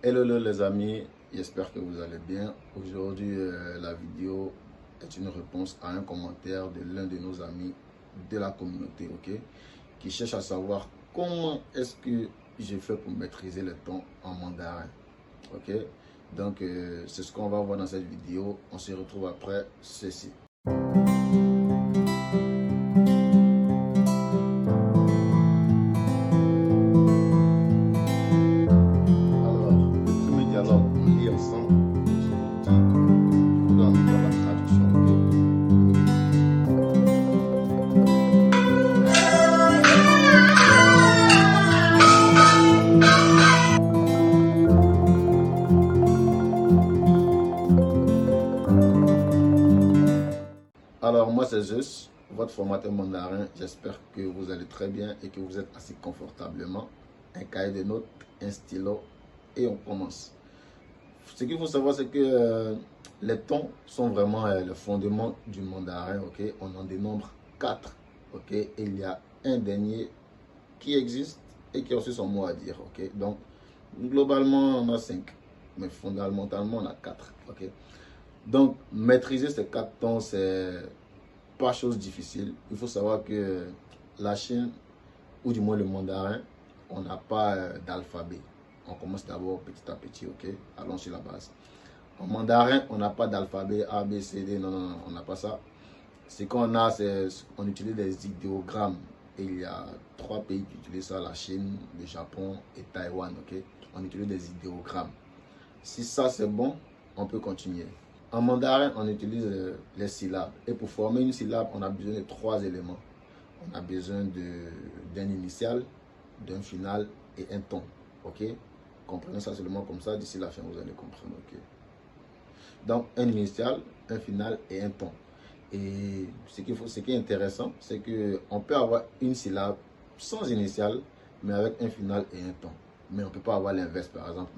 Hello les amis, j'espère que vous allez bien. Aujourd'hui, la vidéo est une réponse à un commentaire de l'un de nos amis de la communauté, ok, qui cherche à savoir comment est-ce que j'ai fait pour maîtriser le ton en mandarin, ok. Donc, c'est ce qu'on va voir dans cette vidéo. On se retrouve après ceci. Alors, le premier dialogue, on lit ensemble. Je vous dis, je vous donne encore la traduction, ok. Alors, moi c'est Zeus, votre formateur mandarin. J'espère que vous allez très bien et que vous êtes assis confortablement. Un cahier de notes, un stylo et on commence. Ce qu'il faut savoir, c'est que les tons sont vraiment le fondement du mandarin, ok. On en dénombre 4, ok. Et il y a un dernier qui existe et qui a aussi son mot à dire, ok. Donc, globalement, on a 5, mais fondamentalement, on a 4, ok. Donc, maîtriser ces 4 tons, c'est pas chose difficile. Il faut savoir que la Chine, ou du moins le mandarin, on n'a pas d'alphabet. On commence d'abord petit à petit, ok. Allons sur la base. En mandarin, on n'a pas d'alphabet A, B, C, D. Non, non, non, on n'a pas ça. Ce qu'on a, c'est qu'on utilise des idéogrammes. Et il y a 3 pays qui utilisent ça, la Chine, le Japon et Taïwan, ok. On utilise des idéogrammes. Si ça c'est bon, on peut continuer. En mandarin, on utilise les syllabes. Et pour former une syllabe, on a besoin de 3 éléments. On a besoin d'un initial, d'un final et un ton. Ok? Comprenez ça seulement comme ça. D'ici la fin, vous allez comprendre. Ok? Donc, un initial, un final et un ton. Et ce qui est intéressant, c'est qu'on peut avoir une syllabe sans initial, mais avec un final et un ton. Mais on ne peut pas avoir l'inverse, par exemple,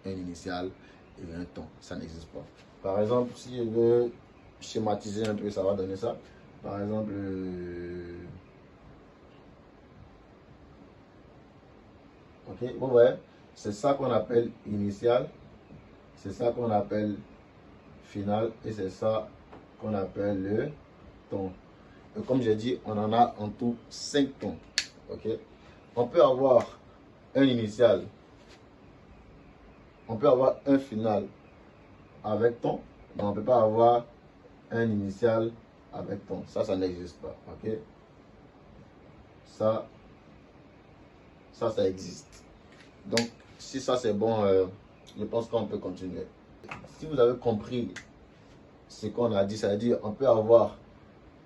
un initial et un ton. Ça n'existe pas. Par exemple, si je veux schématiser un peu, ça va donner ça. Par exemple, ok, vous voyez, c'est ça qu'on appelle initial, c'est ça qu'on appelle final et c'est ça qu'on appelle le ton. Et comme j'ai dit, on en a en tout 5 tons. Ok, on peut avoir un initial, on peut avoir un final avec ton, mais on ne peut pas avoir un initial avec ton. Ça n'existe pas. Ok, ça existe. Donc, si ça c'est bon, je pense qu'on peut continuer. Si vous avez compris ce qu'on a dit, c'est-à-dire on peut avoir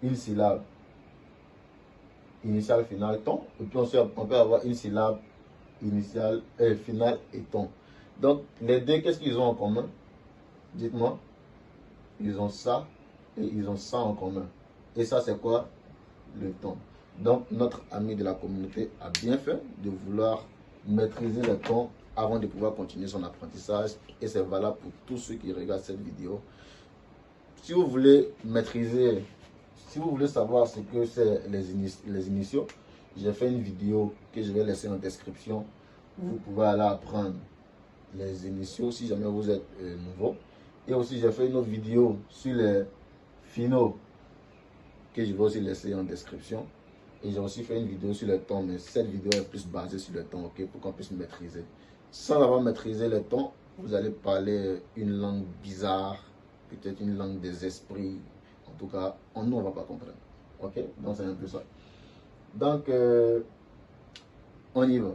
une syllabe initiale, finale, ton, et puis on peut avoir une syllabe initiale, finale et ton. Donc, les deux, qu'est-ce qu'ils ont en commun? Dites-moi. Ils ont ça et ils ont ça en commun. Et ça, c'est quoi? Le ton. Donc, notre ami de la communauté a bien fait de vouloir maîtriser le ton avant de pouvoir continuer son apprentissage. Et c'est valable pour tous ceux qui regardent cette vidéo. Si vous voulez maîtriser, si vous voulez savoir ce que c'est les initiaux, j'ai fait une vidéo que je vais laisser en description. Vous pouvez aller apprendre les initiaux si jamais vous êtes nouveau. Et aussi, j'ai fait une autre vidéo sur les finaux que je vais aussi laisser en description. Et j'ai aussi fait une vidéo sur le ton, mais cette vidéo est plus basée sur le ton, ok, pour qu'on puisse maîtriser. Sans avoir maîtrisé le ton, vous allez parler une langue bizarre, peut-être une langue des esprits. En tout cas, nous, on ne va pas comprendre. Ok, donc c'est un peu ça. Donc, on y va.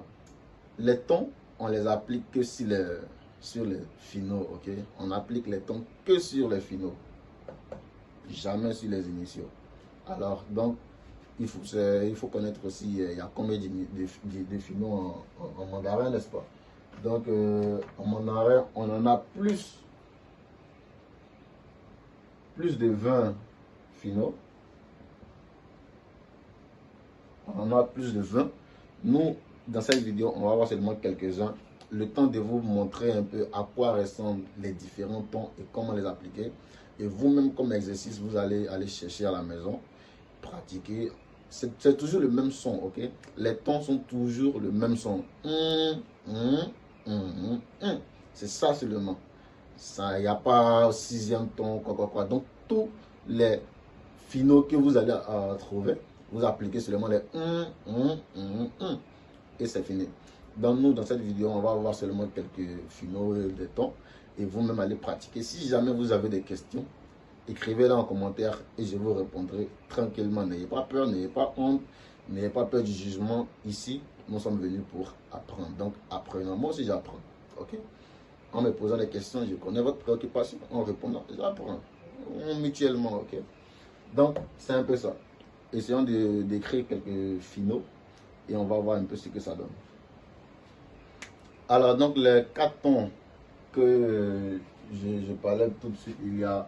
Les tons, on les applique que sur les finaux, ok. On applique les tons que sur les finaux, jamais sur les initiaux. Alors, donc, il faut connaître aussi, il y a combien de finaux en mandarin, n'est-ce pas? Donc, en mandarin, on en a plus de 20 finaux. On en a plus de 20. Nous, dans cette vidéo, on va voir seulement quelques-uns. Le temps de vous montrer un peu à quoi ressemblent les différents tons et comment les appliquer. Et vous-même, comme exercice, vous allez aller chercher à la maison, pratiquer. C'est toujours le même son, ok? Les tons sont toujours le même son. C'est ça seulement. Il n'y a pas sixième ton, quoi. Donc, tous les finaux que vous allez trouver, vous appliquez seulement les et c'est fini. Dans cette vidéo, on va voir seulement quelques finaux de tons et vous-même allez pratiquer. Si jamais vous avez des questions, écrivez-les en commentaire et je vous répondrai tranquillement. N'ayez pas peur, n'ayez pas honte, n'ayez pas peur du jugement. Ici, nous sommes venus pour apprendre. Donc, apprenons. Moi aussi, j'apprends. Ok? En me posant des questions, je connais votre préoccupation. En répondant, j'apprends. Mutuellement, ok? Donc, c'est un peu ça. Essayons d'écrire quelques finaux et on va voir un peu ce que ça donne. Alors, donc, les 4 tons que je parlais tout de suite, il y a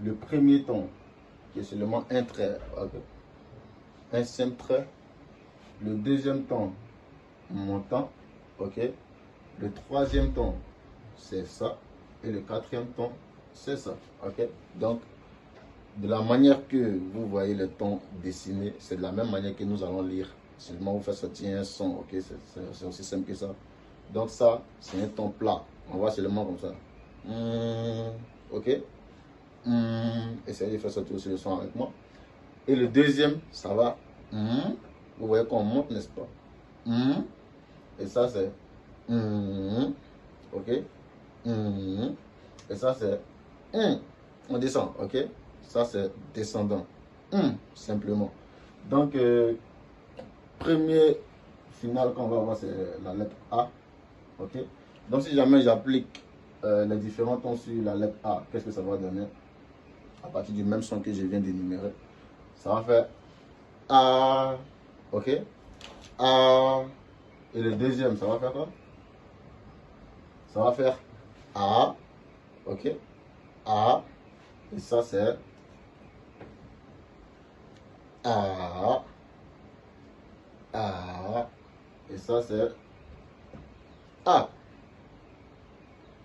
le premier ton qui est seulement un trait, okay? Un simple trait. Le deuxième ton montant, ok. Le troisième ton, c'est ça. Et le quatrième ton, c'est ça, ok. Donc, de la manière que vous voyez le ton dessiné, c'est de la même manière que nous allons lire. Seulement, vous faites sortir un son, ok. C'est aussi simple que ça. Donc ça, c'est un ton plat. On voit seulement comme ça. Ok. Essayez de faire sortir aussi le son avec moi. Et le deuxième, ça va. Vous voyez qu'on monte, n'est-ce pas? Et ça, c'est. Ok. Et ça, c'est. On descend, ok? Ça, c'est descendant. Simplement. Donc, premier final qu'on va voir, c'est la lettre A. Ok. Donc, si jamais j'applique les différents tons sur la lettre A, qu'est-ce que ça va donner? À partir du même son que je viens d'énumérer, ça va faire A. Ok. A. Et le deuxième, ça va faire quoi? Ça va faire A. Ok. A. Et ça, c'est A. A. Et ça, c'est A.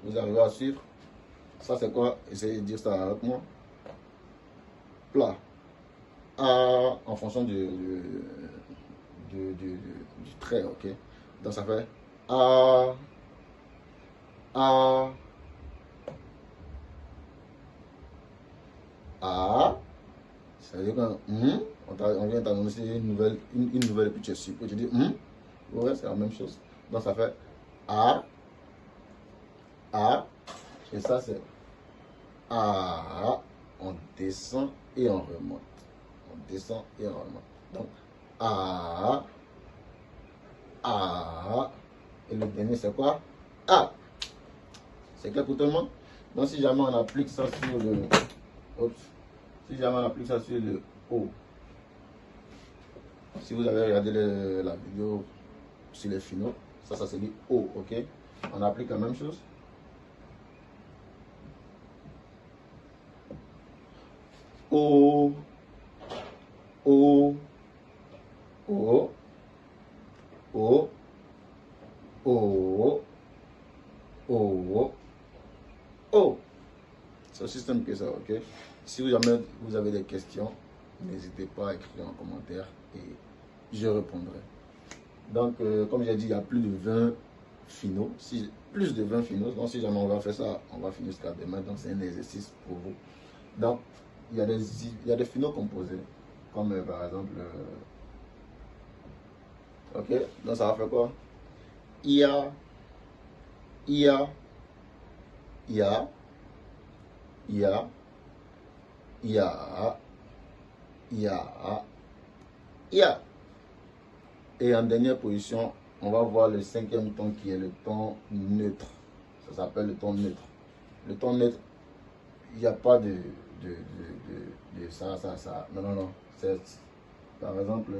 Vous arrivez à suivre? Ça, c'est quoi? Essayez de dire ça avec moi. Plat. A en fonction du trait, ok? Donc, ça fait A. A. A. Ça veut dire qu'on vient d'annoncer une nouvelle picture super. Tu dis ouais, c'est la même chose. Donc ça fait A, A, et ça c'est A. On descend et on remonte. On descend et on remonte. Donc A, A, et le dernier c'est quoi? A. C'est clair pour tout le monde? Donc si jamais on applique ça sur le. Oups. Si jamais on applique ça sur le O, si vous avez regardé la vidéo sur les finaux, ça se dit O, ok? On applique la même chose. O, O, O, O, O, O, O. C'est aussi simple que ça, ok? Si jamais vous avez des questions, n'hésitez pas à écrire en commentaire et je répondrai. Donc, comme j'ai dit, il y a plus de 20 finaux. Plus de 20 finaux. Donc, si jamais on va faire ça, on va finir jusqu'à demain. Donc, c'est un exercice pour vous. Donc, il y a des finaux composés. Comme par exemple... ok, donc ça va faire quoi? IA, IA, IA, IA, IA, IA, IA. Et en dernière position, on va voir le cinquième ton qui est le ton neutre. Ça s'appelle le ton neutre. Le ton neutre, il n'y a pas de ça. Non. Par exemple,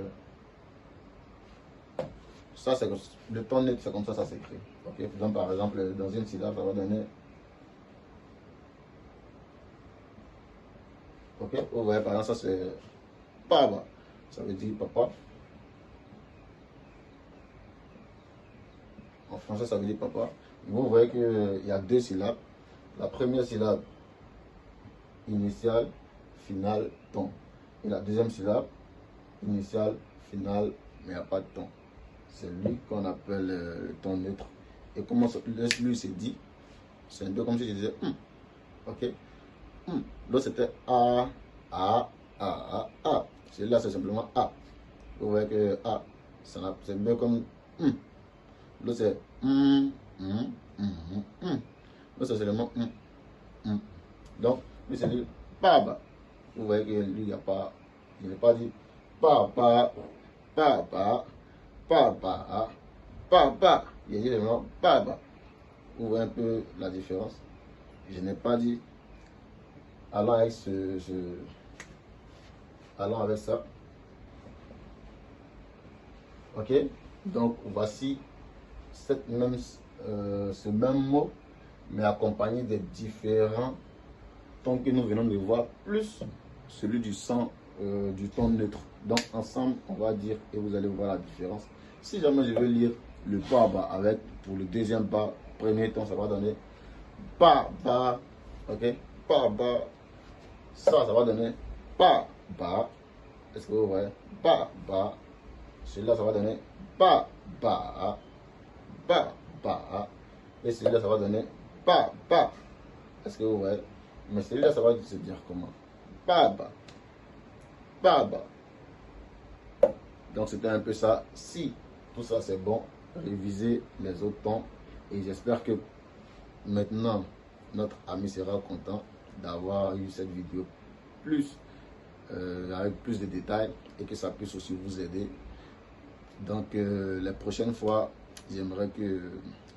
ça c'est le ton neutre, c'est comme ça s'écrit. Ok. Donc par exemple, dans une syllabe, ça va donner. Ok. Vous voyez, par exemple, ça c'est papa. Ça veut dire papa. En français, ça veut dire papa. Vous voyez qu'il y a 2 syllabes. La première syllabe, initiale, finale, ton. Et la deuxième syllabe, initiale, finale, mais il n'y a pas de ton. C'est lui qu'on appelle le ton neutre. Et comment lui se dit? C'est un peu comme si je disais ok. L'autre c'était A, A, A, A, A. Celui-là c'est simplement A. Vous voyez que A, c'est un peu comme L'autre c'est L'autre c'est seulement Donc, lui c'est dit Baba. Vous voyez que lui, il n'y a pas, il n'est pas dit Papa, Papa, Papa, Papa. Il a dit vraiment Papa. Vous voyez un peu la différence. Je n'ai pas dit allant avec allant avec ça. Ok. Donc voici ce même mot, mais accompagné des différents tons que nous venons de voir, plus celui du ton neutre. Donc ensemble, on va dire et vous allez voir la différence. Si jamais je veux lire le pas bas avec, pour le deuxième pas, premier ton, ça va donner pas bas, ok, pas bas. Ça va donner pas bas. Est-ce que vous voyez? Pas bas. Celui-là, ça va donner pas bas, pas bas. Et celui-là, ça va donner pas bas. Est-ce que vous voyez? Mais celui-là, ça va se dire comment? Pas bas, pas bas. Donc, c'était un peu ça. Si tout ça, c'est bon, révisez les autres tons. Et j'espère que maintenant, notre ami sera content d'avoir eu cette vidéo plus avec plus de détails et que ça puisse aussi vous aider. Donc les prochaines fois, j'aimerais que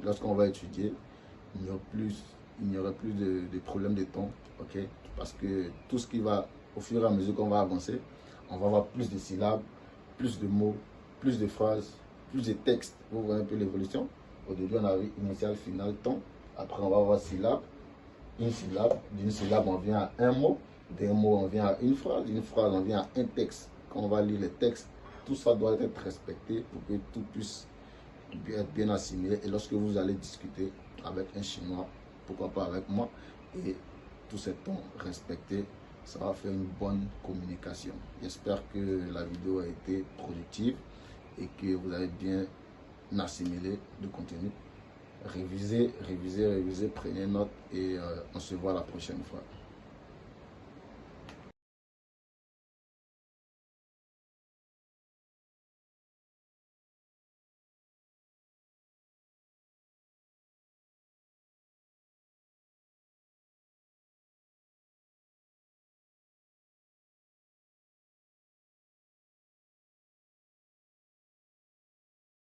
lorsqu'on va étudier, il n'y aura plus de problème de ton, ok? Parce que tout ce qui va, au fur et à mesure qu'on va avancer, on va avoir plus de syllabes, plus de mots, plus de phrases, plus de textes. Vous voyez un peu l'évolution. Au début, on avait initial, final, ton. Après, on va avoir syllabe, une syllabe. D'une syllabe, on vient à un mot. D'un mot, on vient à une phrase. D'une phrase, on vient à un texte. Quand on va lire les textes, tout ça doit être respecté pour que tout puisse être bien assimilé. Et lorsque vous allez discuter avec un Chinois, pourquoi pas avec moi, et tous ces tons respectés, ça va faire une bonne communication. J'espère que la vidéo a été productive et que vous avez bien assimilé le contenu. Révisez, révisez, révisez, prenez note et on se voit la prochaine fois.